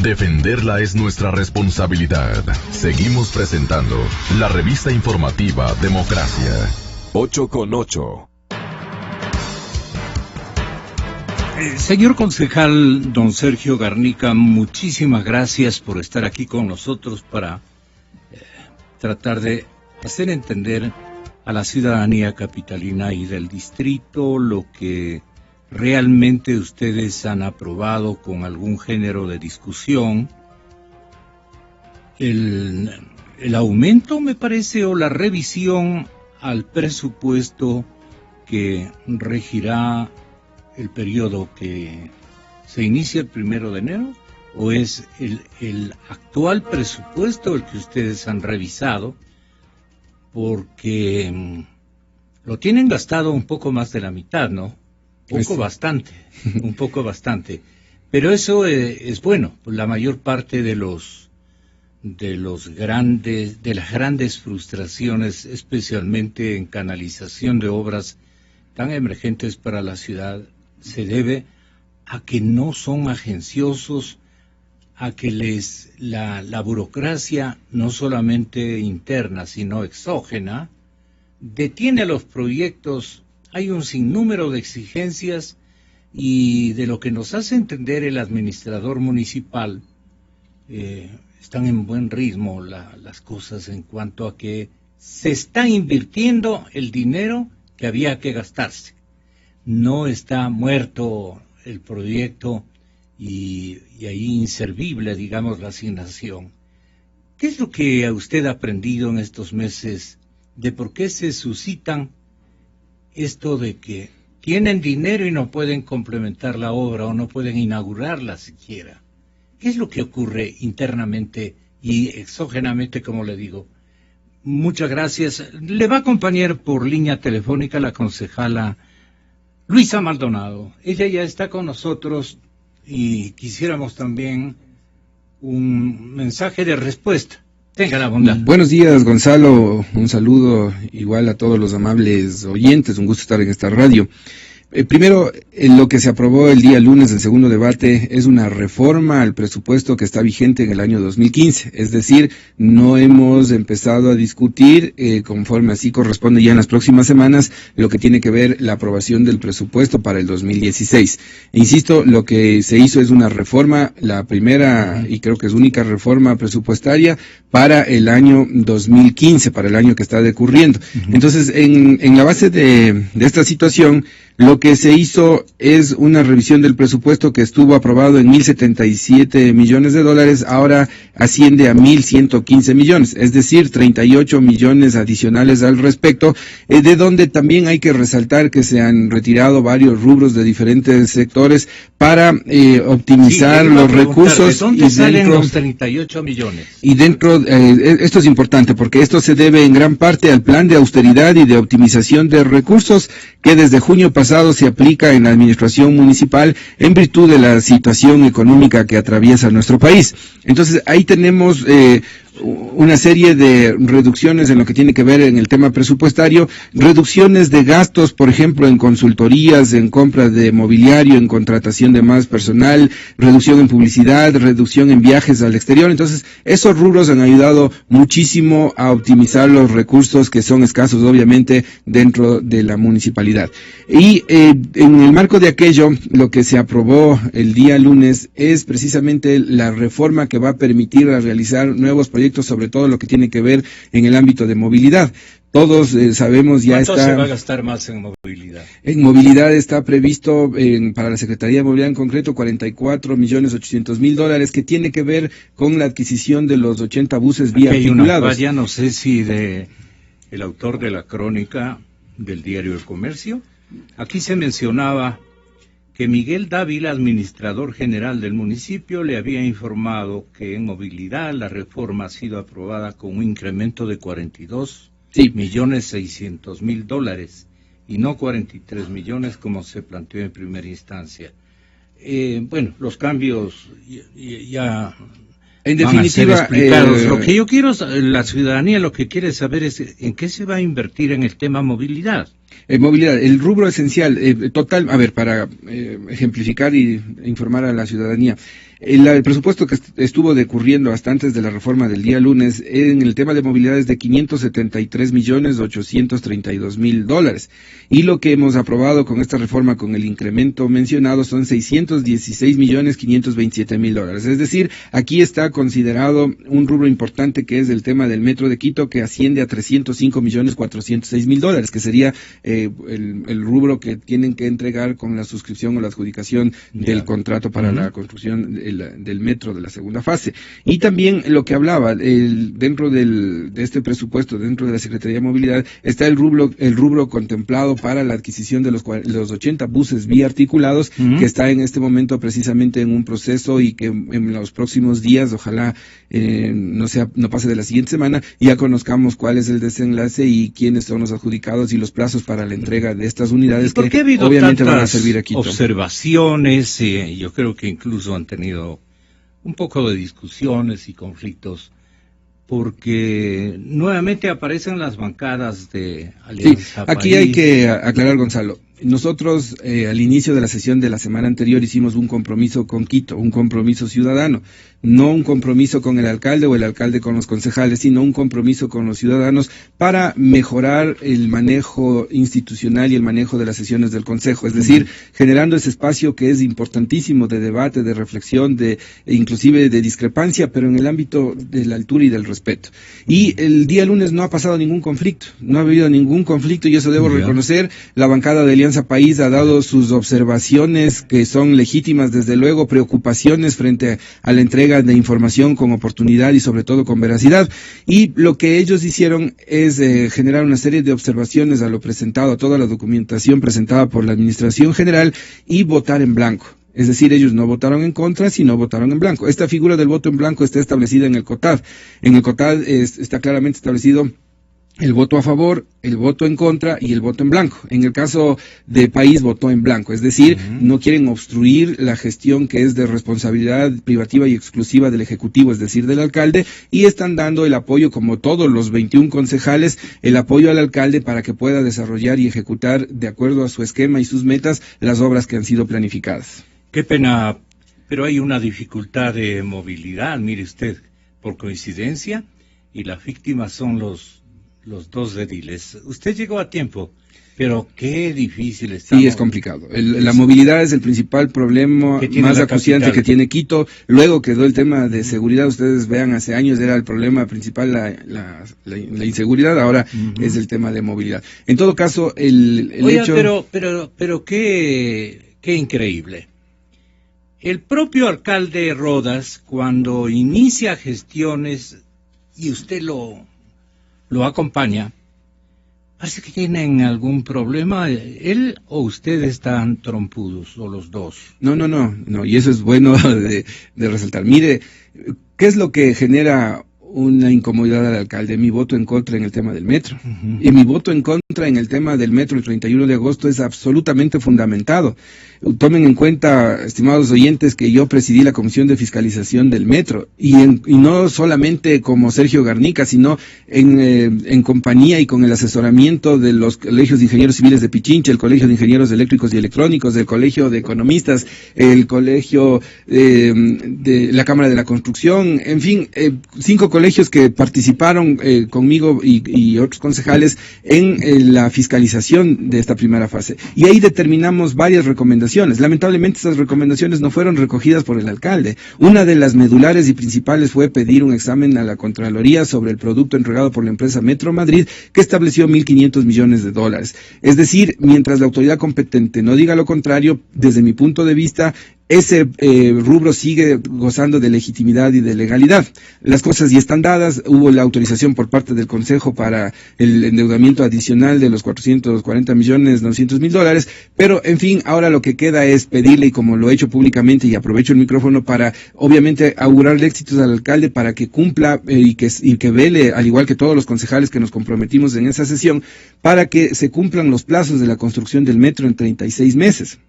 Defenderla es nuestra responsabilidad. Seguimos presentando la revista informativa Democracia. 8 con 8. Señor concejal don Sergio Garnica, muchísimas gracias por estar aquí con nosotros para tratar de hacer entender a la ciudadanía capitalina y del distrito lo que realmente ustedes han aprobado con algún género de discusión. El aumento, me parece, o la revisión al presupuesto que regirá el periodo que se inicia el 1 de enero, o es el actual presupuesto el que ustedes han revisado, porque lo tienen gastado un poco más de la mitad, ¿no? Un poco bastante. Pero eso es bueno. La mayor parte de las grandes frustraciones, especialmente en canalización de obras tan emergentes para la ciudad, se debe a que no son agenciosos, a que la burocracia, no solamente interna, sino exógena, detiene los proyectos. Hay un sinnúmero de exigencias y de lo que nos hace entender el administrador municipal, están en buen ritmo las cosas en cuanto a que se está invirtiendo el dinero que había que gastarse. No está muerto el proyecto y ahí inservible, digamos, la asignación. ¿Qué es lo que usted ha aprendido en estos meses de por qué se suscitan esto de que tienen dinero y no pueden complementar la obra o no pueden inaugurarla siquiera? ¿Qué es lo que ocurre internamente y exógenamente, como le digo? Muchas gracias. Le va a acompañar por línea telefónica la concejala Luisa Maldonado. Ella ya está con nosotros y quisiéramos también un mensaje de respuesta. Tenga la bondad. Buenos días, Gonzalo. Un saludo igual a todos los amables oyentes. Un gusto estar en esta radio. Primero, lo que se aprobó el día lunes del segundo debate es una reforma al presupuesto que está vigente en el año 2015. Es decir, no hemos empezado a discutir, conforme así corresponde ya en las próximas semanas, lo que tiene que ver la aprobación del presupuesto para el 2016. Insisto, lo que se hizo es una reforma, la primera y creo que es única reforma presupuestaria para el año 2015, para el año que está decurriendo. Entonces, en la base de esta situación, lo que se hizo es una revisión del presupuesto que estuvo aprobado en $1,077 millones, ahora asciende a 1,115 millones, es decir, 38 millones adicionales al respecto, de donde también hay que resaltar que se han retirado varios rubros de diferentes sectores para optimizar los recursos. ¿De dónde salen los 38 millones? Y dentro, esto es importante porque esto se debe en gran parte al plan de austeridad y de optimización de recursos que desde junio pasado se aplica en la administración municipal en virtud de la situación económica que atraviesa nuestro país. Entonces, ahí tenemos una serie de reducciones en lo que tiene que ver en el tema presupuestario, reducciones de gastos, por ejemplo, en consultorías, en compra de mobiliario, en contratación de más personal, reducción en publicidad, reducción en viajes al exterior. Entonces, esos rubros han ayudado muchísimo a optimizar los recursos que son escasos, obviamente, dentro de la municipalidad. Y en el marco de aquello, lo que se aprobó el día lunes es precisamente la reforma que va a permitir realizar nuevos proyectos, sobre todo lo que tiene que ver en el ámbito de movilidad. Todos sabemos ya está... ¿Cuánto se va a gastar más en movilidad? En movilidad está previsto para la Secretaría de Movilidad en concreto $44,800,000, que tiene que ver con la adquisición de los 80 buses vía articulados. Vaya, no sé si de el autor de la crónica del diario El Comercio, aquí se mencionaba que Miguel Dávila, administrador general del municipio, le había informado que en movilidad la reforma ha sido aprobada con un incremento de $42,600,000 y no 43 millones como se planteó en primera instancia. Bueno, los cambios ya en definitiva explicados. Lo que yo quiero, la ciudadanía lo que quiere saber es en qué se va a invertir en el tema movilidad. Movilidad, el rubro esencial, total, a ver, para ejemplificar e informar a la ciudadanía, el presupuesto que estuvo decurriendo hasta antes de la reforma del día lunes en el tema de movilidad es de $573.832.000. Y lo que hemos aprobado con esta reforma, con el incremento mencionado, son $616.527.000. Es decir, aquí está considerado un rubro importante que es el tema del Metro de Quito, que asciende a $305.406.000, que sería el rubro que tienen que entregar con la suscripción o la adjudicación del contrato para la construcción del metro de la segunda fase. Y también lo que hablaba, dentro de este presupuesto, dentro de la Secretaría de Movilidad, está el rubro contemplado para la adquisición de los 80 buses biarticulados, que está en este momento precisamente en un proceso y que en los próximos días, ojalá no pase de la siguiente semana, ya conozcamos cuál es el desenlace y quiénes son los adjudicados y los plazos para la entrega de estas unidades que obviamente van a servir a Quito. Observaciones, yo creo que incluso han tenido un poco de discusiones y conflictos, porque nuevamente aparecen las bancadas de Alianza País. Aquí hay que aclarar, Gonzalo. Nosotros al inicio de la sesión de la semana anterior hicimos un compromiso con Quito, un compromiso ciudadano, no un compromiso con el alcalde o el alcalde con los concejales, sino un compromiso con los ciudadanos para mejorar el manejo institucional y el manejo de las sesiones del Consejo, es decir, generando ese espacio que es importantísimo de debate, de reflexión, inclusive de discrepancia, pero en el ámbito de la altura y del respeto. Y el día lunes no ha pasado ningún conflicto, no ha habido ningún conflicto, y eso debo reconocer. La bancada de Alianza País ha dado sus observaciones que son legítimas, desde luego, preocupaciones frente a la entrega de información con oportunidad y sobre todo con veracidad, y lo que ellos hicieron es generar una serie de observaciones a lo presentado, a toda la documentación presentada por la Administración General, y votar en blanco. Es decir, ellos no votaron en contra, sino votaron en blanco. Esta figura del voto en blanco está establecida en el COTAD. En el COTAD está claramente establecido el voto a favor, el voto en contra y el voto en blanco. En el caso de País votó en blanco, es decir, no quieren obstruir la gestión que es de responsabilidad privativa y exclusiva del Ejecutivo, es decir, del alcalde, y están dando el apoyo, como todos los 21 concejales, el apoyo al alcalde para que pueda desarrollar y ejecutar, de acuerdo a su esquema y sus metas, las obras que han sido planificadas. Qué pena, pero hay una dificultad de movilidad, mire usted, por coincidencia, y las víctimas son los dos ediles. Usted llegó a tiempo, pero qué difícil está. Sí, es complicado. La movilidad es el principal problema más acuciante que tiene Quito. Luego quedó el tema de seguridad. Ustedes vean, hace años era el problema principal la inseguridad, ahora es el tema de movilidad. En todo caso, Oiga, hecho... Pero qué increíble. El propio alcalde Rodas, cuando inicia gestiones y usted lo acompaña, parece que tienen algún problema. ¿Él o usted están trompudos, o los dos? No, y eso es bueno de resaltar. Mire, ¿qué es lo que genera una incomodidad al alcalde? Mi voto en contra en el tema del metro. Y mi voto en contra en el tema del metro el 31 de agosto es absolutamente fundamentado. Tomen en cuenta, estimados oyentes, que yo presidí la Comisión de Fiscalización del Metro, y no solamente como Sergio Garnica, sino en compañía y con el asesoramiento de los colegios de ingenieros civiles de Pichincha, el Colegio de Ingenieros Eléctricos y Electrónicos, el Colegio de Economistas, el Colegio de la Cámara de la Construcción, en fin, 5 colegios que participaron conmigo y otros concejales en la fiscalización de esta primera fase. Y ahí determinamos varias recomendaciones. Lamentablemente esas recomendaciones no fueron recogidas por el alcalde. Una de las medulares y principales fue pedir un examen a la Contraloría sobre el producto entregado por la empresa Metro Madrid, que estableció $1.500 millones. Es decir, mientras la autoridad competente no diga lo contrario, desde mi punto de vista, ese rubro sigue gozando de legitimidad y de legalidad. Las cosas ya están dadas, hubo la autorización por parte del Consejo para el endeudamiento adicional de los $440.900.000, pero en fin, ahora lo que queda es pedirle, y como lo he hecho públicamente, y aprovecho el micrófono para obviamente augurarle éxitos al alcalde para que cumpla y que vele, al igual que todos los concejales que nos comprometimos en esa sesión, para que se cumplan los plazos de la construcción del metro en 36 meses.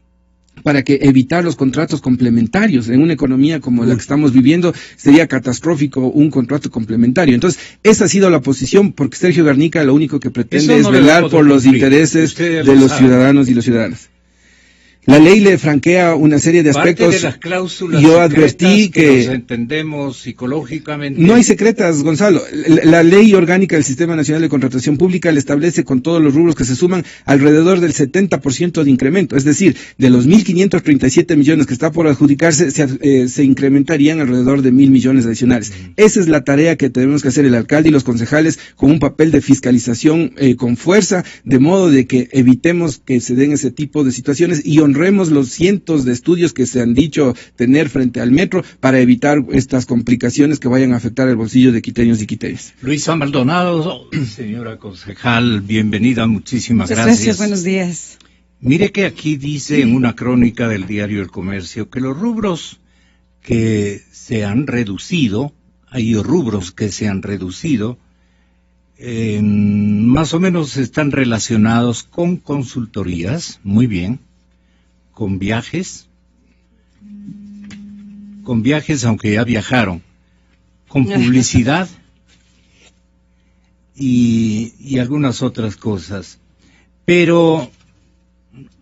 para que evitar los contratos complementarios. En una economía como la que estamos viviendo, sería catastrófico un contrato complementario. Entonces, esa ha sido la posición, porque Sergio Garnica lo único que pretende es velar por los intereses de los ciudadanos y las ciudadanas. La ley le franquea una serie de aspectos. Parte de las cláusulas yo advertí que nos entendemos psicológicamente. No hay secretas, Gonzalo. La ley orgánica del Sistema Nacional de Contratación Pública le establece con todos los rubros que se suman alrededor del 70% de incremento. Es decir, de los 1.537 millones que está por adjudicarse, se incrementarían alrededor de 1.000 millones adicionales. Esa es la tarea que tenemos que hacer el alcalde y los concejales, con un papel de fiscalización con fuerza, de modo de que evitemos que se den ese tipo de situaciones y honremos los cientos de estudios que se han dicho tener frente al metro para evitar estas complicaciones que vayan a afectar el bolsillo de quiteños y quiteñas. Luisa Maldonado, señora concejal, bienvenida, muchísimas gracias. Gracias, buenos días. Mire que aquí dice en una crónica del diario El Comercio que los rubros que se han reducido, hay rubros que se han reducido, más o menos están relacionados con consultorías, muy bien, con viajes, aunque ya viajaron, con publicidad y algunas otras cosas. Pero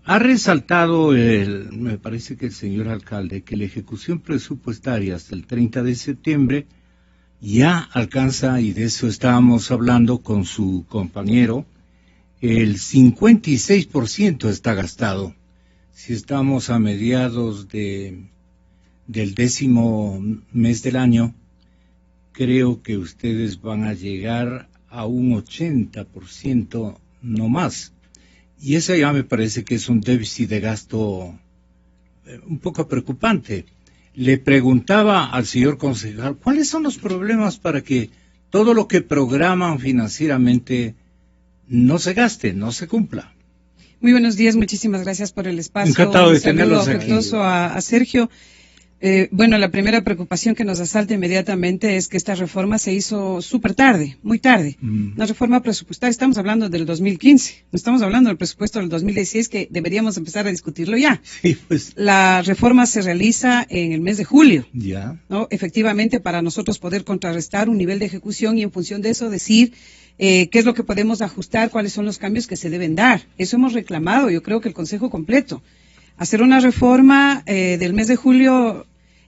ha resaltado, me parece que el señor alcalde, que la ejecución presupuestaria hasta el 30 de septiembre ya alcanza, y de eso estábamos hablando con su compañero, el 56% está gastado. Si estamos a mediados del 10º mes del año, creo que ustedes van a llegar a un 80%, no más. Y eso ya me parece que es un déficit de gasto un poco preocupante. Le preguntaba al señor concejal, ¿cuáles son los problemas para que todo lo que programan financieramente no se gaste, no se cumpla? Muy buenos días, muchísimas gracias por el espacio. Encantado de tenerlos aquí. Afectuoso a Sergio. Bueno, la primera preocupación que nos asalta inmediatamente es que esta reforma se hizo súper tarde, muy tarde. Una reforma presupuestaria, estamos hablando del 2015, no estamos hablando del presupuesto del 2016, que deberíamos empezar a discutirlo ya. Sí, pues. La reforma se realiza en el mes de julio, ya, ¿no? Efectivamente, para nosotros poder contrarrestar un nivel de ejecución y en función de eso decir qué es lo que podemos ajustar, cuáles son los cambios que se deben dar. Eso hemos reclamado, yo creo que el Consejo completo. Hacer una reforma del mes de julio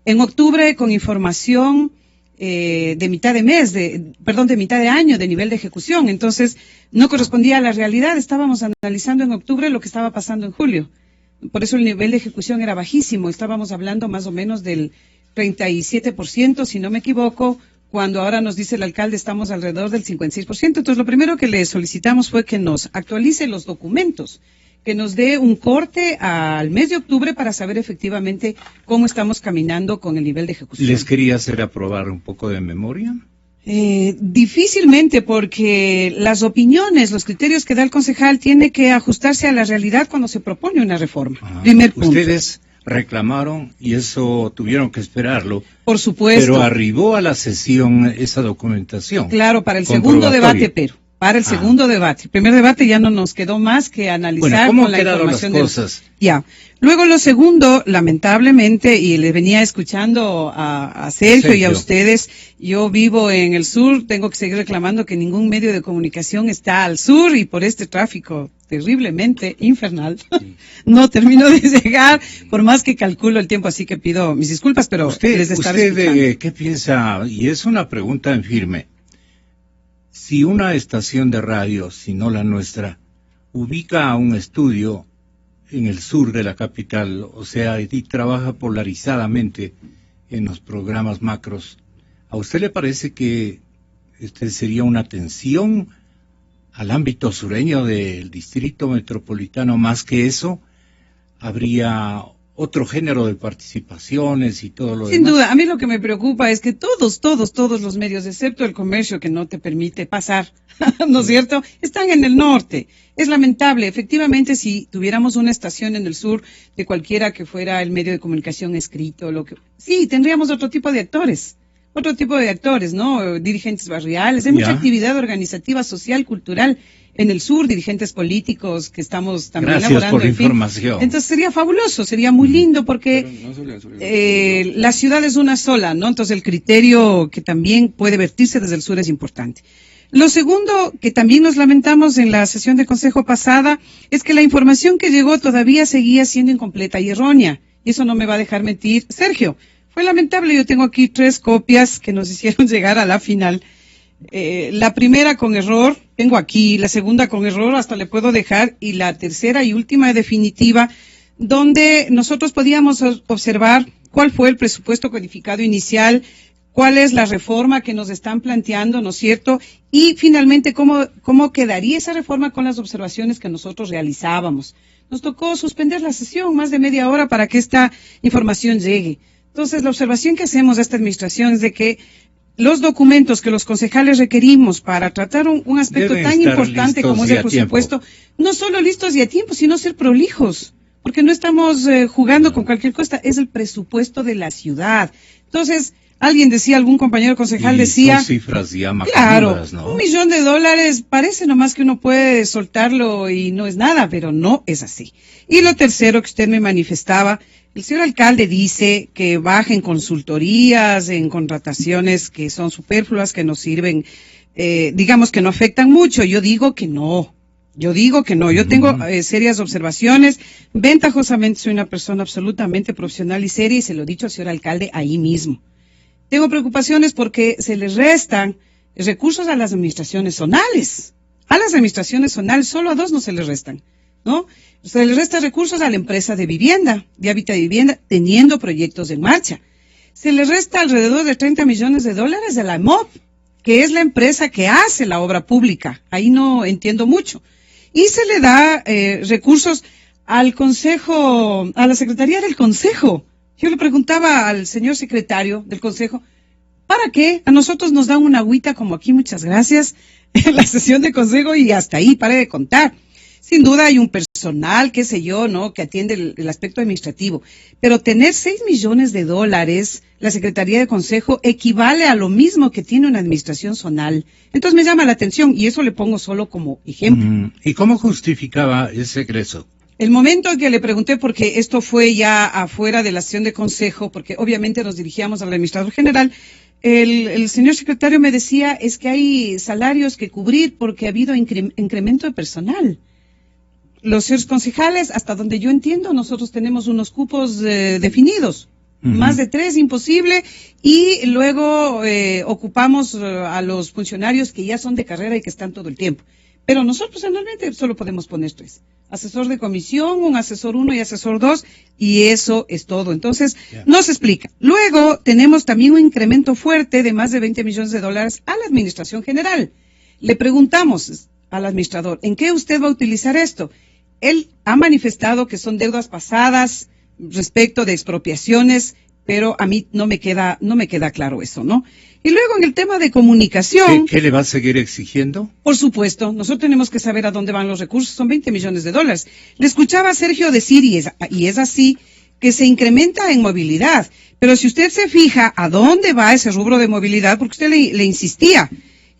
en octubre con información de mitad de mes, de mitad de año de nivel de ejecución. Entonces, no correspondía a la realidad. Estábamos analizando en octubre lo que estaba pasando en julio. Por eso el nivel de ejecución era bajísimo. Estábamos hablando más o menos del 37%, si no me equivoco, cuando ahora nos dice el alcalde estamos alrededor del 56%. Entonces, lo primero que le solicitamos fue que nos actualice los documentos, que nos dé un corte al mes de octubre para saber efectivamente cómo estamos caminando con el nivel de ejecución. ¿Les quería hacer aprobar un poco de memoria? Difícilmente, porque las opiniones, los criterios que da el concejal tiene que ajustarse a la realidad cuando se propone una reforma. Primer punto. Ustedes reclamaron y eso tuvieron que esperarlo. Por supuesto. Pero arribó a la sesión esa documentación. Claro, para el segundo debate, para el segundo debate. El primer debate ya no nos quedó más que analizar ¿cómo con la información las cosas? Ya. Luego lo segundo, lamentablemente, y le venía escuchando a Sergio y a ustedes, yo vivo en el sur, tengo que seguir reclamando que ningún medio de comunicación está al sur y por este tráfico terriblemente infernal, no termino de llegar, por más que calculo el tiempo, así que pido mis disculpas, pero les estaré escuchando. ¿Qué piensa? Y es una pregunta en firme. Si una estación de radio, si no la nuestra, ubica a un estudio en el sur de la capital, o sea, y trabaja polarizadamente en los programas macros, ¿a usted le parece que sería una atención al ámbito sureño del distrito metropolitano? Más que eso, habría otro género de participaciones y todo lo demás. Sin duda, a mí lo que me preocupa es que todos los medios, excepto el comercio que no te permite pasar, ¿no es cierto?, están en el norte. Es lamentable. Efectivamente, si tuviéramos una estación en el sur de cualquiera que fuera el medio de comunicación escrito, sí, tendríamos otro tipo de actores. otro tipo de actores, ¿no? Dirigentes barriales, hay mucha actividad organizativa, social, cultural en el sur, dirigentes políticos que estamos también Gracias elaborando. por la información. Entonces sería fabuloso, sería muy lindo porque la ciudad es una sola, ¿no? Entonces el criterio que también puede vertirse desde el sur es importante. Lo segundo, que también nos lamentamos en la sesión de consejo pasada, es que la información que llegó todavía seguía siendo incompleta y errónea. Y eso no me va a dejar mentir Sergio. Fue lamentable, yo tengo aquí 3 copias que nos hicieron llegar a la final. La primera con error, tengo aquí, la segunda con error, hasta le puedo dejar, y la tercera y última definitiva, donde nosotros podíamos observar cuál fue el presupuesto codificado inicial, cuál es la reforma que nos están planteando, ¿no es cierto? Y finalmente, cómo quedaría esa reforma con las observaciones que nosotros realizábamos. Nos tocó suspender la sesión más de media hora para que esta información llegue. Entonces, la observación que hacemos de esta administración es de que los documentos que los concejales requerimos para tratar un aspecto tan importante como es el presupuesto, no solo listos y a tiempo, sino ser prolijos, porque no estamos jugando con cualquier cosa, es el presupuesto de la ciudad. Entonces, alguien decía, algún compañero concejal decía, son cifras ya claro, ¿no? $1 millón parece nomás que uno puede soltarlo y no es nada, pero no es así. Y lo tercero que usted me manifestaba, el señor alcalde dice que baja en consultorías, en contrataciones que son superfluas, que no sirven, digamos que no afectan mucho. Yo digo que no. Yo tengo serias observaciones. Ventajosamente soy una persona absolutamente profesional y seria y se lo he dicho al señor alcalde ahí mismo. Tengo preocupaciones porque se les restan recursos a las administraciones zonales. A las administraciones zonales, solo a 2 no se les restan, ¿no? Se les restan recursos a la empresa de vivienda, de hábitat y vivienda, teniendo proyectos en marcha. Se les resta alrededor de $30 millones a la MOP, que es la empresa que hace la obra pública. Ahí no entiendo mucho. Y se le da recursos al Consejo, a la Secretaría del Consejo. Yo le preguntaba al señor secretario del Consejo, ¿para qué? A nosotros nos dan una agüita como aquí, muchas gracias, en la sesión de Consejo y hasta ahí, pare de contar. Sin duda hay un personal, qué sé yo, ¿no?, que atiende el aspecto administrativo. Pero tener $6 millones, la Secretaría de Consejo, equivale a lo mismo que tiene una administración zonal. Entonces me llama la atención y eso le pongo solo como ejemplo. ¿Y cómo justificaba ese egreso? El momento en que le pregunté, porque esto fue ya afuera de la sesión de consejo, porque obviamente nos dirigíamos al administrador general, el señor secretario me decía, es que hay salarios que cubrir porque ha habido incremento de personal. Los señores concejales, hasta donde yo entiendo, nosotros tenemos unos cupos definidos. Más de 3, imposible, y luego ocupamos a los funcionarios que ya son de carrera y que están todo el tiempo. Pero nosotros anualmente solo podemos poner 3. Asesor de comisión, un asesor 1 y asesor 2, y eso es todo. Entonces, no se explica. Luego, tenemos también un incremento fuerte de más de $20 millones a la Administración General. Le preguntamos al administrador, ¿en qué usted va a utilizar esto? Él ha manifestado que son deudas pasadas respecto de expropiaciones, pero a mí no me queda claro eso, ¿no? Y luego en el tema de comunicación... ¿Qué le va a seguir exigiendo? Por supuesto, nosotros tenemos que saber a dónde van los recursos, son $20 millones. Le escuchaba a Sergio decir, y es así, que se incrementa en movilidad, pero si usted se fija a dónde va ese rubro de movilidad, porque usted le insistía,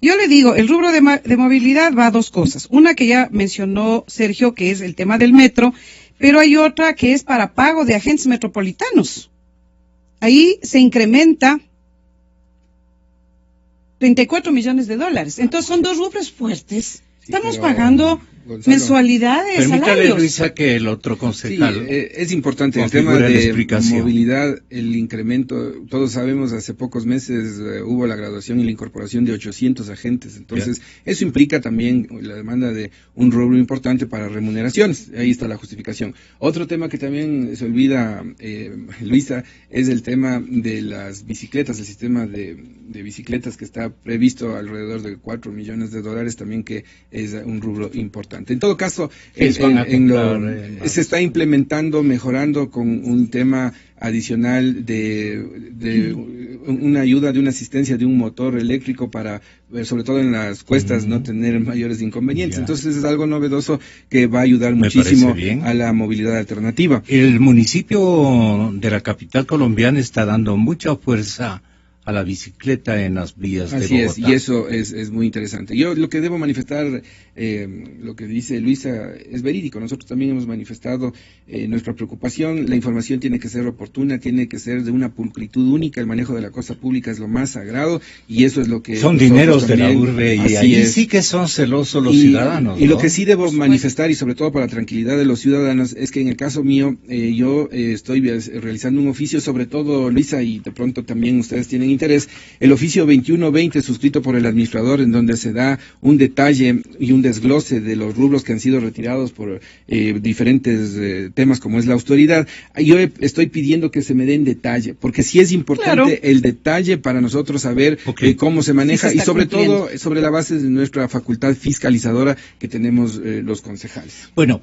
yo le digo, el rubro de movilidad va a 2 cosas. Una que ya mencionó Sergio, que es el tema del metro, pero hay otra que es para pago de agentes metropolitanos. Ahí se incrementa $34 millones. Entonces son 2 rubros fuertes. Estamos pagando Gonzalo, mensualidades, permítale, salarios. Luisa, que el otro concejal... Sí, es importante el tema de movilidad, el incremento. Todos sabemos, hace pocos meses hubo la graduación y la incorporación de 800 agentes. Entonces, eso implica también la demanda de un rubro importante para remuneraciones. Ahí está la justificación. Otro tema que también se olvida, Luisa, es el tema de las bicicletas, el sistema de bicicletas que está previsto alrededor de $4 millones, también que es un rubro importante. En todo caso, se está implementando, mejorando con un tema adicional de una ayuda, de una asistencia de un motor eléctrico para, sobre todo en las cuestas, no tener mayores inconvenientes. Entonces es algo novedoso que va a ayudar muchísimo a la movilidad alternativa. El municipio de la capital colombiana está dando mucha fuerza a la bicicleta en las vías de Así Bogotá. es, y eso es muy interesante. Yo lo que debo manifestar, lo que dice Luisa, es verídico. Nosotros también hemos manifestado nuestra preocupación. La información tiene que ser oportuna, tiene que ser de una pulcritud única. El manejo de la cosa pública es lo más sagrado, y eso es lo que... Son dineros de la urbe, y ahí sí que son celosos los ciudadanos, Y ¿no? lo que sí debo manifestar, y sobre todo para la tranquilidad de los ciudadanos, es que en el caso mío, yo estoy realizando un oficio, sobre todo, Luisa, y de pronto también ustedes tienen interés, el oficio 2120 suscrito por el administrador, en donde se da un detalle y un desglose de los rubros que han sido retirados por diferentes temas como es la autoridad. Yo estoy pidiendo que se me den detalle, porque sí es importante el detalle para nosotros saber cómo se maneja, y sobre todo sobre la base de nuestra facultad fiscalizadora que tenemos los concejales. Bueno,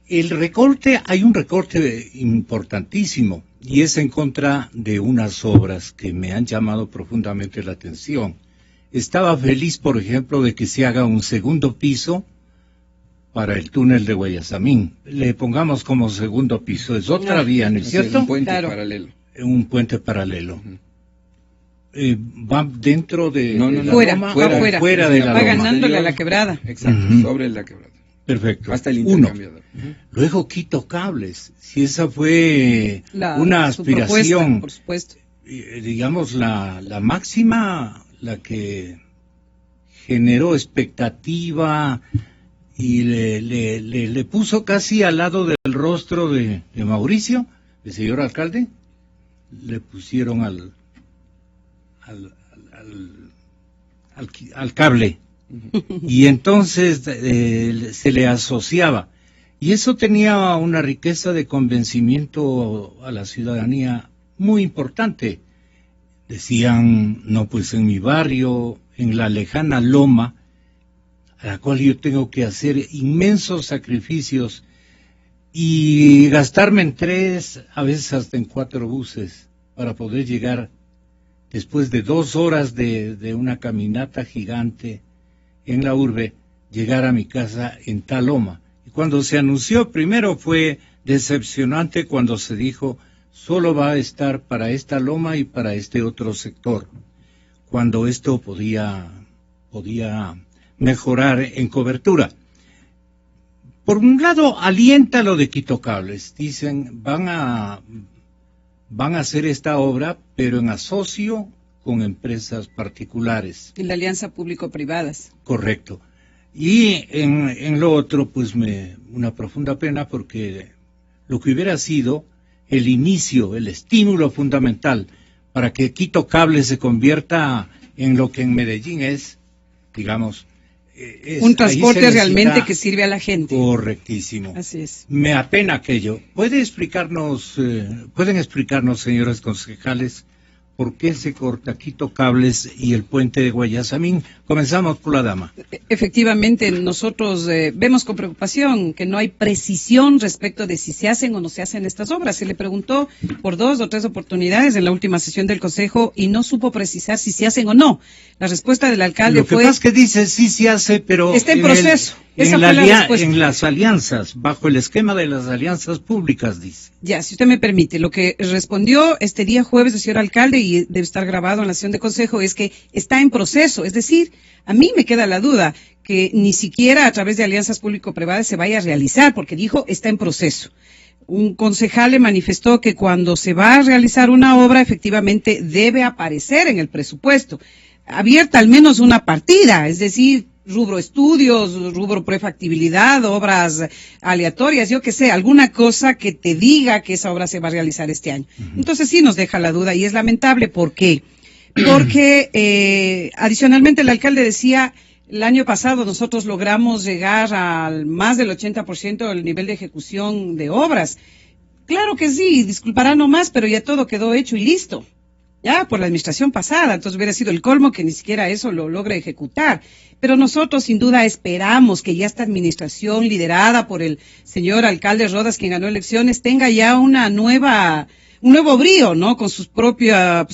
hay un recorte importantísimo, y es en contra de unas obras que me han llamado profundamente la atención. Estaba feliz, por ejemplo, de que se haga un segundo piso para el túnel de Guayasamín. Le pongamos como segundo piso, es otra vía, ¿no es cierto? Un puente paralelo. Un puente paralelo. Va dentro de fuera de la loma. Va ganándole a la quebrada. Exacto, sobre la quebrada. Perfecto. Hasta el intercambiador. Luego Quito Cables. Si esa fue una aspiración, por supuesto. Digamos, la máxima, la que generó expectativa y le puso casi al lado del rostro de Mauricio, el señor alcalde, le pusieron al cable. Y entonces se le asociaba, y eso tenía una riqueza de convencimiento a la ciudadanía muy importante. Decían, no, pues en mi barrio, en la lejana loma, a la cual yo tengo que hacer inmensos sacrificios y gastarme en 3, a veces hasta en 4 buses para poder llegar después de 2 horas de una caminata gigante en la urbe, llegar a mi casa en tal loma. Y cuando se anunció, primero fue decepcionante cuando se dijo, solo va a estar para esta loma y para este otro sector, cuando esto podía mejorar en cobertura. Por un lado, alienta lo de Quito Cables. Dicen, van a hacer esta obra, pero en asocio con empresas particulares. En la alianza público-privadas. Correcto. Y en lo otro, pues una profunda pena, porque lo que hubiera sido el inicio, el estímulo fundamental para que Quito Cable se convierta en lo que en Medellín es, digamos, un transporte realmente que sirve a la gente. Correctísimo. Así es. Me apena aquello. ¿Pueden explicarnos, señores concejales, por qué se corta Quito Cables y el puente de Guayasamín? Comenzamos por la dama. Efectivamente, nosotros vemos con preocupación que no hay precisión respecto de si se hacen o no se hacen estas obras. Se le preguntó por 2 o 3 oportunidades en la última sesión del Consejo y no supo precisar si se hacen o no. La respuesta del alcalde fue... Lo que pasa es que dice sí se hace, pero... Está en proceso. En las alianzas, bajo el esquema de las alianzas públicas, dice. Ya, si usted me permite, lo que respondió este día jueves el señor alcalde, y debe estar grabado en la sesión de consejo, es que está en proceso. Es decir, a mí me queda la duda que ni siquiera a través de alianzas público-privadas se vaya a realizar, porque dijo está en proceso. Un concejal le manifestó que cuando se va a realizar una obra, efectivamente debe aparecer en el presupuesto, abierta al menos una partida, es decir, rubro estudios, rubro prefactibilidad, obras aleatorias, yo que sé, alguna cosa que te diga que esa obra se va a realizar este año. Entonces sí nos deja la duda y es lamentable. ¿Por qué? Porque adicionalmente el alcalde decía, el año pasado nosotros logramos llegar al más del 80% del nivel de ejecución de obras. Claro que sí, disculpará nomás, pero ya todo quedó hecho y listo. Ya, por la administración pasada, entonces hubiera sido el colmo que ni siquiera eso lo logre ejecutar. Pero nosotros sin duda esperamos que ya esta administración liderada por el señor alcalde Rodas, quien ganó elecciones, tenga ya un nuevo brío, ¿no? Con su propia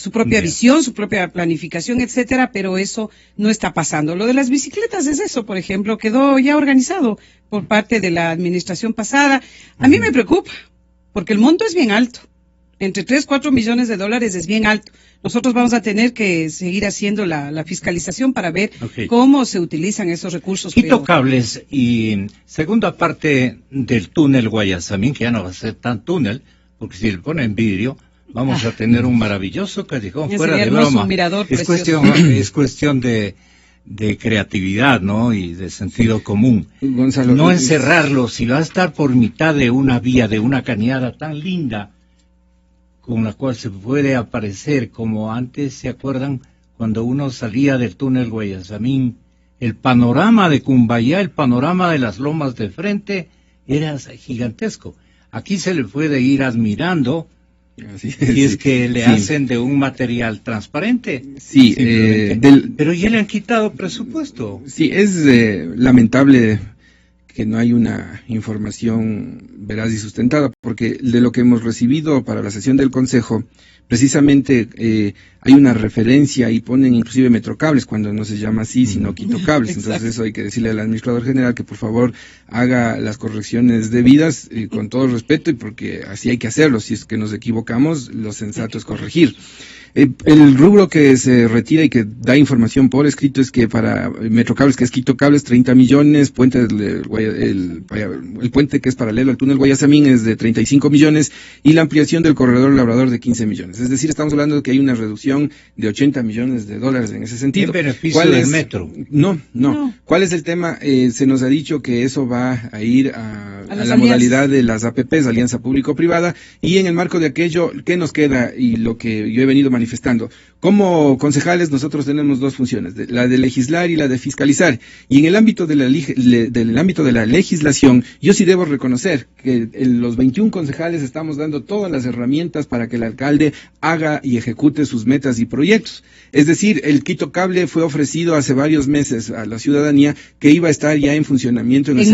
visión, su propia planificación, etcétera, pero eso no está pasando. Lo de las bicicletas es eso, por ejemplo, quedó ya organizado por parte de la administración pasada. A mí me preocupa, porque el monto es bien alto. Entre 3, 4 millones de dólares es bien alto. Nosotros vamos a tener que seguir haciendo la fiscalización para ver cómo se utilizan esos recursos. Quito Cables y segunda parte del túnel Guayasamín, que ya no va a ser tan túnel, porque si le ponen vidrio, vamos a tener un maravilloso callejón fuera de broma. Es cuestión de creatividad, ¿no? Y de sentido común. Gonzalo, no encerrarlo, si va a estar por mitad de una vía, de una cañada tan linda, con la cual se puede aparecer, como antes, ¿se acuerdan? Cuando uno salía del túnel Guayasamín, el panorama de Cumbayá, el panorama de las lomas de frente, era gigantesco. Aquí se le puede ir admirando, y es que le hacen de un material transparente. Sí, pero ya le han quitado presupuesto. Sí, es lamentable que no hay una información veraz y sustentada, porque de lo que hemos recibido para la sesión del Consejo, precisamente hay una referencia y ponen inclusive Metrocables, cuando no se llama así, sino Quito Cables. Entonces eso hay que decirle al administrador general que por favor haga las correcciones debidas, con todo respeto, y porque así hay que hacerlo. Si es que nos equivocamos, lo sensato es corregir. El rubro que se retira y que da información por escrito es que para Metrocables, que es Quito Cables, 30 millones, el puente que es paralelo al túnel Guayasamín es de 35 millones, y la ampliación del corredor Labrador de 15 millones. Es decir, estamos hablando de que hay una reducción de 80 millones de dólares en ese sentido. ¿En beneficio del metro? No. ¿Cuál es el tema? Se nos ha dicho que eso va a ir a la modalidad de las APPs, Alianza Público-Privada, y en el marco de aquello, ¿qué nos queda? Y lo que yo he venido manifestando. Como concejales nosotros tenemos dos funciones, la de legislar y la de fiscalizar. Y en el ámbito de la legislación, yo sí debo reconocer que los 21 concejales estamos dando todas las herramientas para que el alcalde haga y ejecute sus metas y proyectos. Es decir, el Quito Cable fue ofrecido hace varios meses a la ciudadanía que iba a estar ya en funcionamiento en el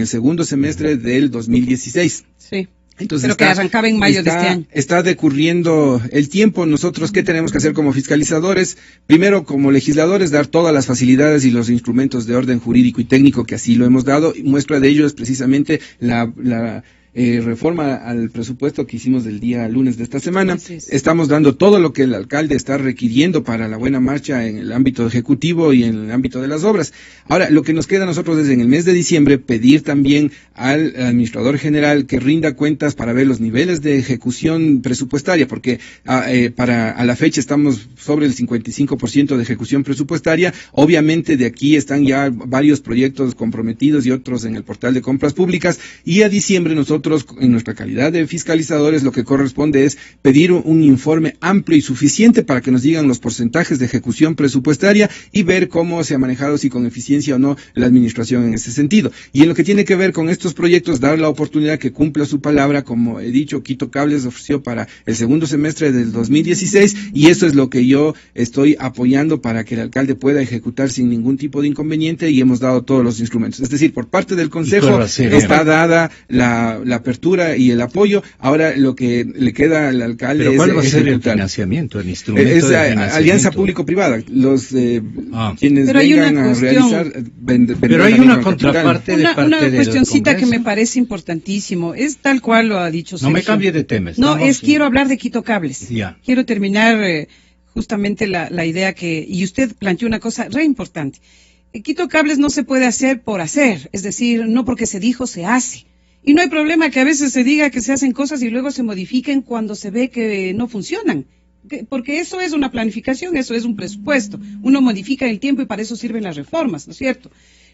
segundo semestre del 2016. Sí. Entonces pero que arrancaba en mayo de este año. Está decurriendo el tiempo. Nosotros, ¿qué tenemos que hacer como fiscalizadores? Primero, como legisladores, dar todas las facilidades y los instrumentos de orden jurídico y técnico que así lo hemos dado. Y muestra de ello es precisamente la reforma al presupuesto que hicimos del día lunes de esta semana. Estamos dando todo lo que el alcalde está requiriendo para la buena marcha en el ámbito ejecutivo y en el ámbito de las obras. Ahora, lo que nos queda a nosotros es en el mes de diciembre pedir también al administrador general que rinda cuentas para ver los niveles de ejecución presupuestaria, porque a la fecha estamos sobre el 55% de ejecución presupuestaria. Obviamente de aquí están ya varios proyectos comprometidos y otros en el portal de compras públicas, y a diciembre nosotros, en nuestra calidad de fiscalizadores, lo que corresponde es pedir un informe amplio y suficiente para que nos digan los porcentajes de ejecución presupuestaria y ver cómo se ha manejado, si con eficiencia o no, la administración en ese sentido. Y en lo que tiene que ver con estos proyectos, dar la oportunidad que cumpla su palabra. Como he dicho, Quito Cables ofreció para el segundo semestre del 2016, y eso es lo que yo estoy apoyando para que el alcalde pueda ejecutar sin ningún tipo de inconveniente, y hemos dado todos los instrumentos. Es decir, por parte del Consejo está dada la apertura y el apoyo. Ahora lo que le queda al alcalde ¿Pero cuál va a ser el financiamiento, el instrumento de financiamiento? Alianza público-privada. Quienes vengan a realizar... Pero hay una contraparte de parte del cuestioncita Congreso que me parece importantísimo. Es tal cual lo ha dicho Sergio. No me cambie de tema. Quiero hablar de Quito Cables. Ya. Quiero terminar justamente la idea y usted planteó una cosa re importante. Quito Cables no se puede hacer por hacer, es decir, no porque se dijo se hace. Y no hay problema que a veces se diga que se hacen cosas y luego se modifiquen cuando se ve que no funcionan. Porque eso es una planificación, eso es un presupuesto. Uno modifica el tiempo y para eso sirven las reformas, ¿no es cierto?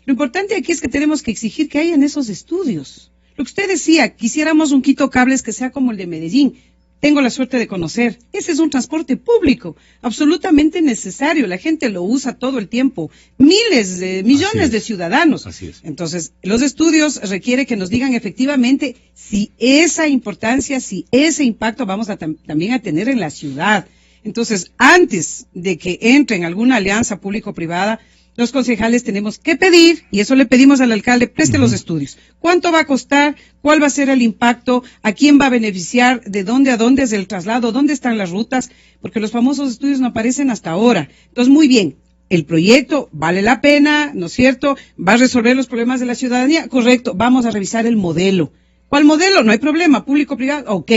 Lo importante aquí es que tenemos que exigir que hayan esos estudios. Lo que usted decía, quisiéramos un Quito Cables que sea como el de Medellín. Tengo la suerte de conocer. Ese es un transporte público, absolutamente necesario. La gente lo usa todo el tiempo. Millones de ciudadanos. Así es. Entonces, los estudios requiere que nos digan efectivamente si esa importancia, si ese impacto vamos también a tener en la ciudad. Entonces, antes de que entre en alguna alianza público-privada, los concejales tenemos que pedir, y eso le pedimos al alcalde, preste los estudios. ¿Cuánto va a costar? ¿Cuál va a ser el impacto? ¿A quién va a beneficiar? ¿De dónde a dónde es el traslado? ¿Dónde están las rutas? Porque los famosos estudios no aparecen hasta ahora. Entonces, muy bien, el proyecto vale la pena, ¿no es cierto? ¿Va a resolver los problemas de la ciudadanía? Correcto, vamos a revisar el modelo. ¿Cuál modelo? No hay problema, público-privado, ok.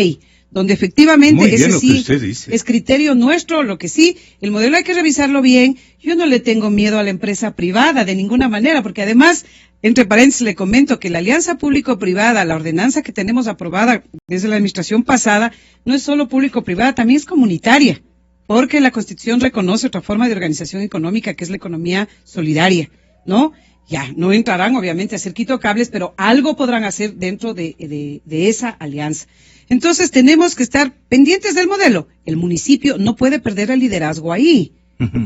donde efectivamente Muy bien ese lo que sí usted dice. es criterio nuestro, lo que sí, el modelo hay que revisarlo bien. Yo no le tengo miedo a la empresa privada de ninguna manera, porque además, entre paréntesis, le comento que la alianza público-privada, la ordenanza que tenemos aprobada desde la administración pasada, no es solo público-privada, también es comunitaria, porque la Constitución reconoce otra forma de organización económica, que es la economía solidaria, ¿no? Ya, no entrarán obviamente a hacer quitocables, pero algo podrán hacer dentro de esa alianza. Entonces tenemos que estar pendientes del modelo. El municipio no puede perder el liderazgo ahí.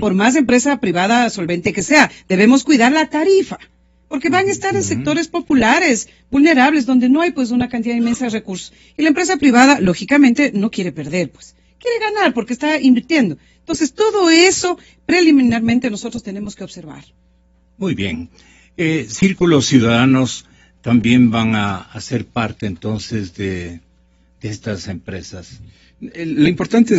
Por más empresa privada solvente que sea, debemos cuidar la tarifa, porque van a estar en sectores populares, vulnerables, donde no hay pues una cantidad inmensa de recursos. Y la empresa privada, lógicamente, no quiere perder, pues. Quiere ganar porque está invirtiendo. Entonces, todo eso preliminarmente nosotros tenemos que observar. Muy bien. Círculos ciudadanos también van a ser parte entonces de estas empresas. Lo importante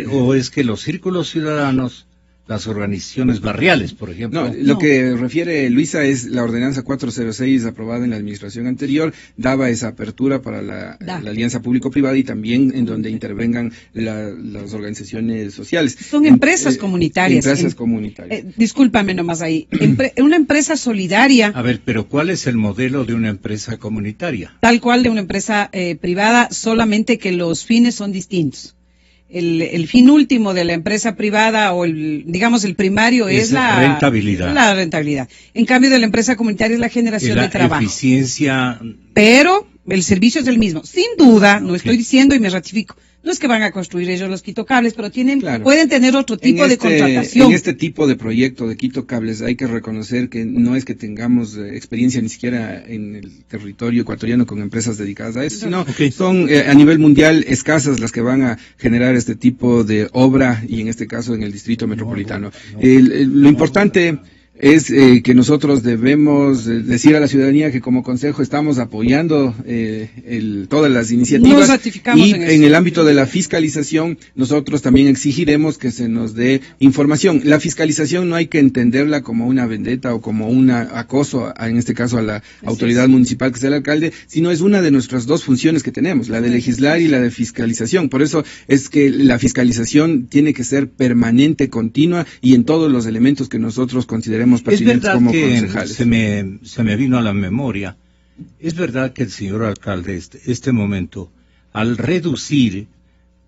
O es que los círculos ciudadanos, las organizaciones barriales, por ejemplo. No, lo que refiere Luisa es la ordenanza 406 aprobada en la administración anterior, daba esa apertura para la alianza público-privada y también en donde intervengan las organizaciones sociales. Son empresas comunitarias. Empresas comunitarias. Discúlpame nomás ahí. Una empresa solidaria. A ver, pero ¿cuál es el modelo de una empresa comunitaria? Tal cual de una empresa privada, solamente que los fines son distintos. El fin último de la empresa privada o el primario es la rentabilidad. La rentabilidad. En cambio de la empresa comunitaria es la generación de trabajo. La eficiencia. Pero el servicio es el mismo. Sin duda, no estoy diciendo y me ratifico, no es que van a construir ellos los quitocables, pero pueden tener otro tipo de contratación. En este tipo de proyecto de quitocables hay que reconocer que no es que tengamos experiencia ni siquiera en el territorio ecuatoriano con empresas dedicadas a eso, sino son a nivel mundial escasas las que van a generar este tipo de obra y en este caso en el distrito metropolitano. Lo importante es que nosotros debemos decir a la ciudadanía que como consejo estamos apoyando todas las iniciativas. Nos ratificamos y en el ámbito de la fiscalización nosotros también exigiremos que se nos dé información. La fiscalización no hay que entenderla como una vendetta o como un acoso, en este caso a la autoridad municipal que es el alcalde, sino es una de nuestras dos funciones que tenemos, la de legislar y la de fiscalización. Por eso es que la fiscalización tiene que ser permanente, continua y en todos los elementos que nosotros consideremos pertinentes como concejales. Se me vino a la memoria. Es verdad que el señor alcalde, este momento, al reducir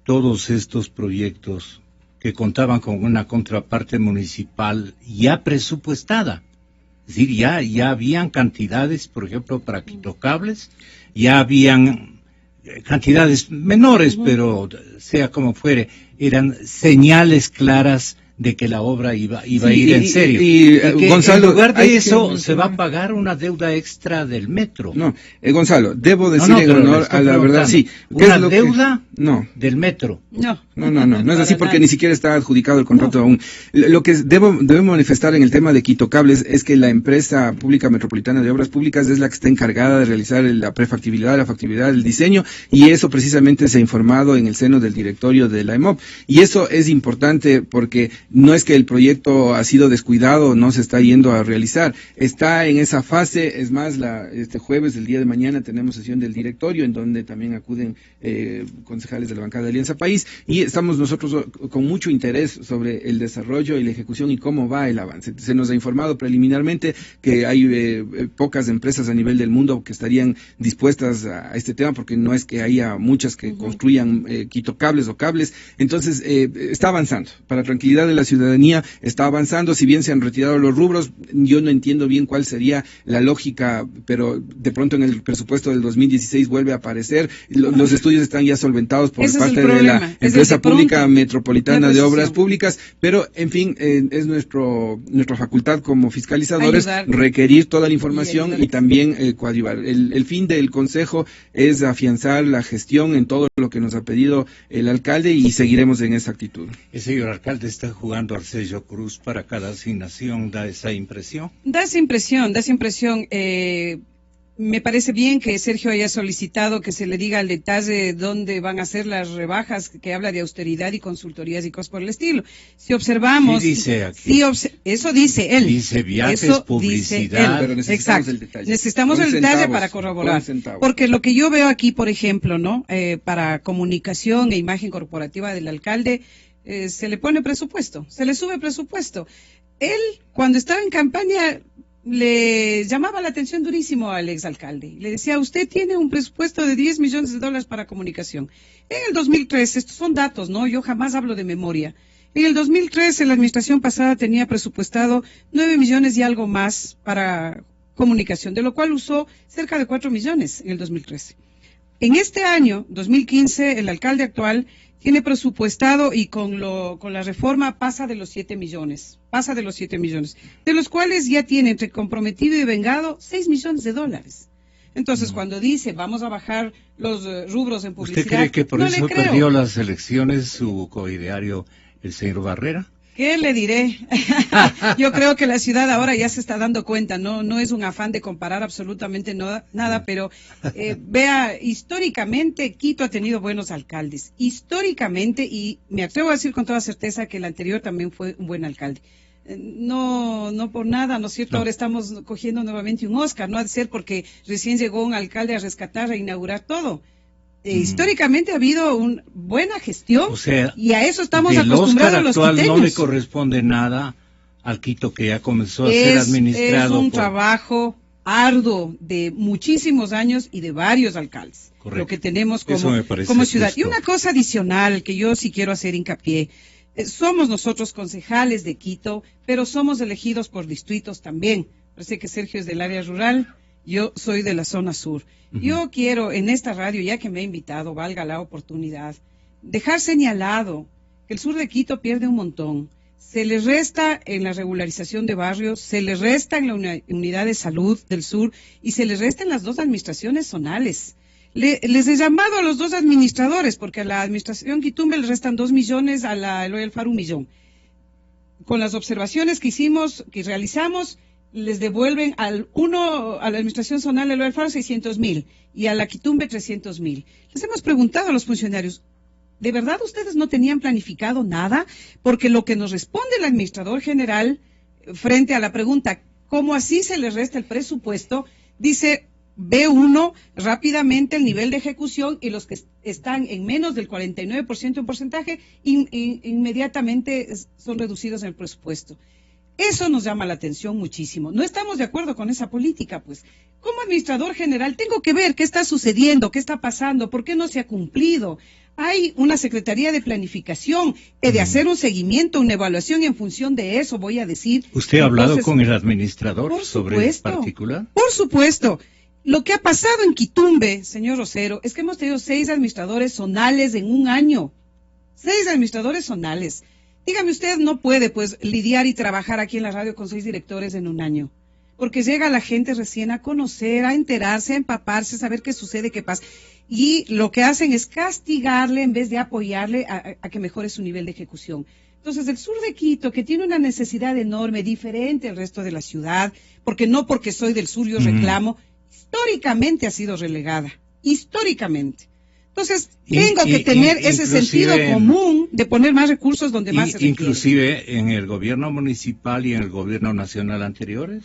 todos estos proyectos que contaban con una contraparte municipal ya presupuestada, es decir, ya habían cantidades, por ejemplo, para quitocables, ya habían cantidades menores, pero sea como fuere, eran señales claras de que la obra iba a ir en serio. Y que Gonzalo, en lugar de eso se va a pagar una deuda extra del metro. No, Gonzalo, debo decir en honor a la verdad, sí. ¿Una deuda del metro? No es así porque ni siquiera está adjudicado el contrato aún. Lo que debo manifestar en el tema de quitocables es que la empresa pública metropolitana de obras públicas es la que está encargada de realizar la prefactibilidad, la factibilidad, el diseño, y eso precisamente se ha informado en el seno del directorio de la EMOP. Y eso es importante porque no es que el proyecto ha sido descuidado, no se está yendo a realizar, está en esa fase. Es más, este jueves, el día de mañana, tenemos sesión del directorio en donde también acuden concejales de la bancada de Alianza País y estamos nosotros con mucho interés sobre el desarrollo y la ejecución y cómo va el avance. Se nos ha informado preliminarmente que hay pocas empresas a nivel del mundo que estarían dispuestas a este tema porque no es que haya muchas que construyan quitocables o cables. Entonces, está avanzando. Para tranquilidad de la ciudadanía, está avanzando. Si bien se han retirado los rubros, yo no entiendo bien cuál sería la lógica, pero de pronto en el presupuesto del 2016 vuelve a aparecer. Los estudios están ya solventados por parte de la empresa pública metropolitana de obras públicas, pero en fin, es nuestra facultad como fiscalizadores requerir toda la información y también coadyuvar. El fin del consejo es afianzar la gestión en todo lo que nos ha pedido el alcalde y seguiremos en esa actitud. El señor alcalde está jugando al sello cruz para cada asignación, ¿da esa impresión? Da esa impresión. Me parece bien que Sergio haya solicitado que se le diga al detalle dónde van a ser las rebajas, que habla de austeridad y consultorías y cosas por el estilo. Si observamos... Sí dice aquí. Eso dice él. Dice viajes, eso publicidad. Pero necesitamos Exacto. el detalle. Necesitamos el detalle para corroborar. Porque lo que yo veo aquí, por ejemplo, ¿no? Para comunicación e imagen corporativa del alcalde, se le pone presupuesto, se le sube presupuesto. Él, cuando estaba en campaña, le llamaba la atención durísimo al exalcalde. Le decía, usted tiene un presupuesto de $10 millones para comunicación. En el 2013, estos son datos, ¿no? Yo jamás hablo de memoria. En el 2013, la administración pasada tenía presupuestado 9 millones y algo más para comunicación, de lo cual usó cerca de 4 millones en el 2013. En este año, 2015, el alcalde actual tiene presupuestado y con la reforma pasa de los 7 millones, de los cuales ya tiene entre comprometido y vengado $6 millones. Entonces, cuando dice vamos a bajar los rubros en publicidad, ¿usted cree que por no eso le creo. perdió las elecciones su coideario, el señor Barrera? ¿Qué le diré? Yo creo que la ciudad ahora ya se está dando cuenta, no es un afán de comparar absolutamente nada, pero vea, históricamente Quito ha tenido buenos alcaldes, históricamente, y me atrevo a decir con toda certeza que el anterior también fue un buen alcalde. No por nada, ¿no es cierto? No. Ahora estamos cogiendo nuevamente un Oscar, no ha de ser porque recién llegó un alcalde a rescatar, a inaugurar todo. Históricamente ha habido una buena gestión, O sea, y a eso estamos del acostumbrados Oscar los actual quiteños. no le corresponde nada al Quito que ya comenzó a ser administrado. Es un por... trabajo arduo de muchísimos años y de varios alcaldes. Correcto. Lo que tenemos Eso me parece como ciudad. justo. Y una cosa adicional que yo sí quiero hacer hincapié. Somos nosotros concejales de Quito, pero somos elegidos por distritos también. Parece que Sergio es del área rural, yo soy de la zona sur. Yo quiero en esta radio, ya que me ha invitado, valga la oportunidad, dejar señalado que el sur de Quito pierde un montón. Se le resta en la regularización de barrios, se le resta en la unidad de salud del sur y se le resta en las dos administraciones zonales. Les he llamado a los dos administradores, porque a la administración Quitumbe le restan 2 millones, a la Eloy Alfaro 1 millón. Con las observaciones que realizamos, les devuelven a la administración zonal Eloy Alfaro 600,000 y a la Quitumbe 300,000. Les hemos preguntado a los funcionarios, ¿de verdad ustedes no tenían planificado nada? Porque lo que nos responde el administrador general frente a la pregunta, ¿cómo así se les resta el presupuesto? Dice, ve uno rápidamente el nivel de ejecución y los que están en menos del 49% en porcentaje, inmediatamente son reducidos en el presupuesto. Eso nos llama la atención muchísimo. No estamos de acuerdo con esa política, pues. Como administrador general, tengo que ver qué está sucediendo, qué está pasando, por qué no se ha cumplido. Hay una Secretaría de Planificación de hacer un seguimiento, una evaluación, y en función de eso voy a decir... ¿Usted ha hablado entonces, con el administrador por sobre supuesto, el particular? Por supuesto. Lo que ha pasado en Quitumbe, señor Rosero, es que hemos tenido 6 administradores zonales en un año. 6 administradores zonales. Dígame, usted no puede, pues, lidiar y trabajar aquí en la radio con 6 directores en un año. Porque llega la gente recién a conocer, a enterarse, a empaparse, a saber qué sucede, qué pasa. Y lo que hacen es castigarle en vez de apoyarle a que mejore su nivel de ejecución. Entonces, el sur de Quito, que tiene una necesidad enorme, diferente al resto de la ciudad, porque soy del sur yo reclamo, históricamente ha sido relegada. Históricamente. Entonces, tengo que tener ese sentido común de poner más recursos donde más se requiere. Inclusive en el gobierno municipal y en el gobierno nacional anteriores.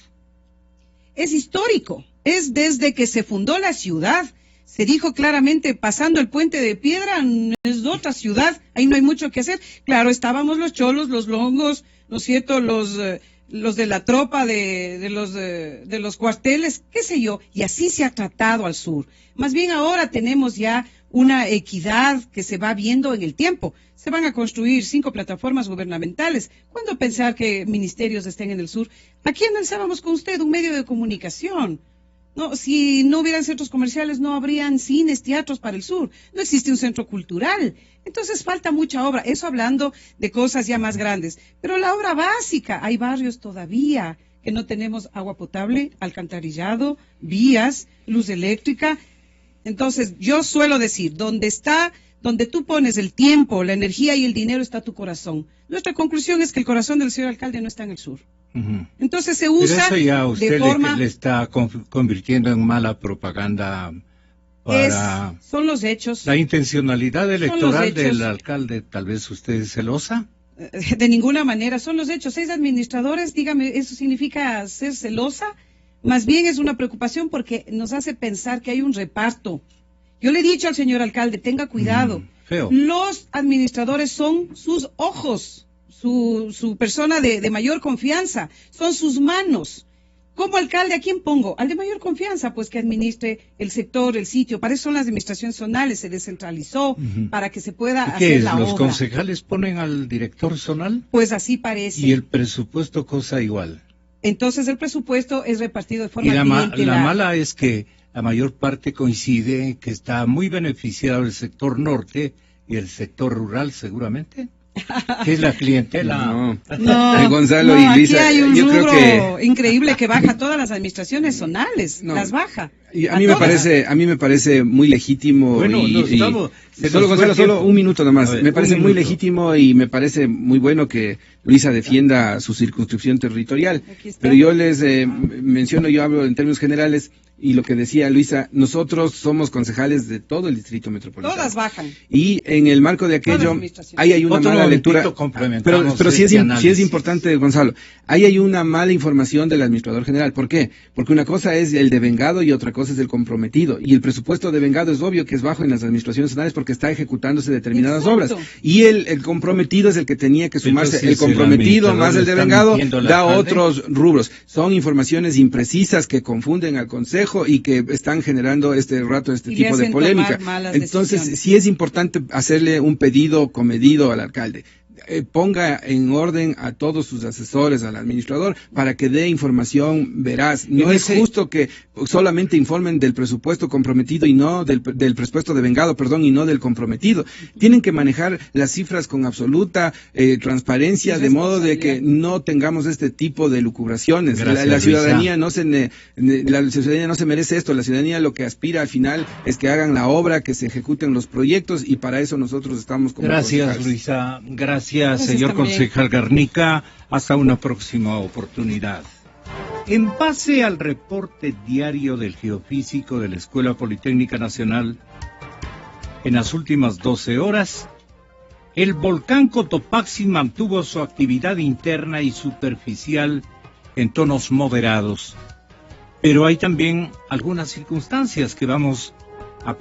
Es histórico. Es desde que se fundó la ciudad. Se dijo claramente, pasando el puente de piedra, no es otra ciudad, ahí no hay mucho que hacer. Claro, estábamos los cholos, los longos, ¿no es cierto?, los de la tropa, de los cuarteles, qué sé yo, y así se ha tratado al sur. Más bien ahora tenemos ya una equidad que se va viendo en el tiempo. Se van a construir 5 plataformas gubernamentales. ¿Cuándo pensar que ministerios estén en el sur? Aquí analizábamos con usted un medio de comunicación. No, si no hubieran centros comerciales, no habrían cines, teatros para el sur. No existe un centro cultural. Entonces falta mucha obra. Eso hablando de cosas ya más grandes. Pero la obra básica, hay barrios todavía que no tenemos agua potable, alcantarillado, vías, luz eléctrica. Entonces, yo suelo decir, donde tú pones el tiempo, la energía y el dinero, está tu corazón. Nuestra conclusión es que el corazón del señor alcalde no está en el sur. Entonces se usa pero eso ya usted de forma... le está convirtiendo en mala propaganda para... son los hechos. La intencionalidad electoral hechos. del alcalde, tal vez usted es celosa. De ninguna manera, son los hechos. 6 administradores, dígame, ¿eso significa ser celosa? Más bien es una preocupación porque nos hace pensar que hay un reparto. Yo le he dicho al señor alcalde, tenga cuidado. Feo. Los administradores son sus ojos, su persona de mayor confianza, son sus manos. Como alcalde, ¿a quién pongo? Al de mayor confianza, pues que administre el sector, el sitio. Para eso son las administraciones zonales, se descentralizó, para que se pueda hacer la obra. ¿Los concejales ponen al director zonal? Pues así parece. Y el presupuesto cosa igual. Entonces el presupuesto es repartido de forma y la clientelar. mala es que la mayor parte coincide que está muy beneficiado el sector norte y el sector rural seguramente. ¿Qué es la clientela? No, Gonzalo no, y Luisa, aquí hay un yo creo rubro increíble que baja todas las administraciones zonales, las baja. Y a mí me parece muy legítimo. Bueno, solo Gonzalo, solo un minuto nomás. Me parece muy legítimo y me parece muy bueno que Luisa defienda su circunscripción territorial. Pero yo les menciono, yo hablo en términos generales. Y lo que decía Luisa, nosotros somos concejales de todo el distrito metropolitano. Todas bajan. Y en el marco de aquello, ahí hay una mala lectura. Pero sí es importante, Gonzalo, ahí hay una mala información del administrador general. ¿Por qué? Porque una cosa es el devengado y otra cosa es el comprometido. Y el presupuesto devengado es obvio que es bajo en las administraciones zonales porque está ejecutándose determinadas obras. Y el comprometido es el que tenía que sumarse. Entonces, el comprometido más el devengado da otros rubros. Son informaciones imprecisas que confunden al consejo y que están generando este tipo de polémica. Entonces, sí es importante hacerle un pedido comedido al alcalde. Ponga en orden a todos sus asesores, al administrador, para que dé información veraz. No es justo que solamente informen del presupuesto comprometido y no del presupuesto devengado, y no del comprometido. Tienen que manejar las cifras con absoluta transparencia, de modo de que no tengamos este tipo de lucubraciones. La ciudadanía no se merece esto. La ciudadanía lo que aspira al final es que hagan la obra, que se ejecuten los proyectos, y para eso nosotros estamos como Gracias, Luisa. Gracias, señor concejal Garnica. Hasta una próxima oportunidad. En base al reporte diario del geofísico de la Escuela Politécnica Nacional, en las últimas 12 horas, el volcán Cotopaxi mantuvo su actividad interna y superficial en tonos moderados. Pero hay también algunas circunstancias que vamos a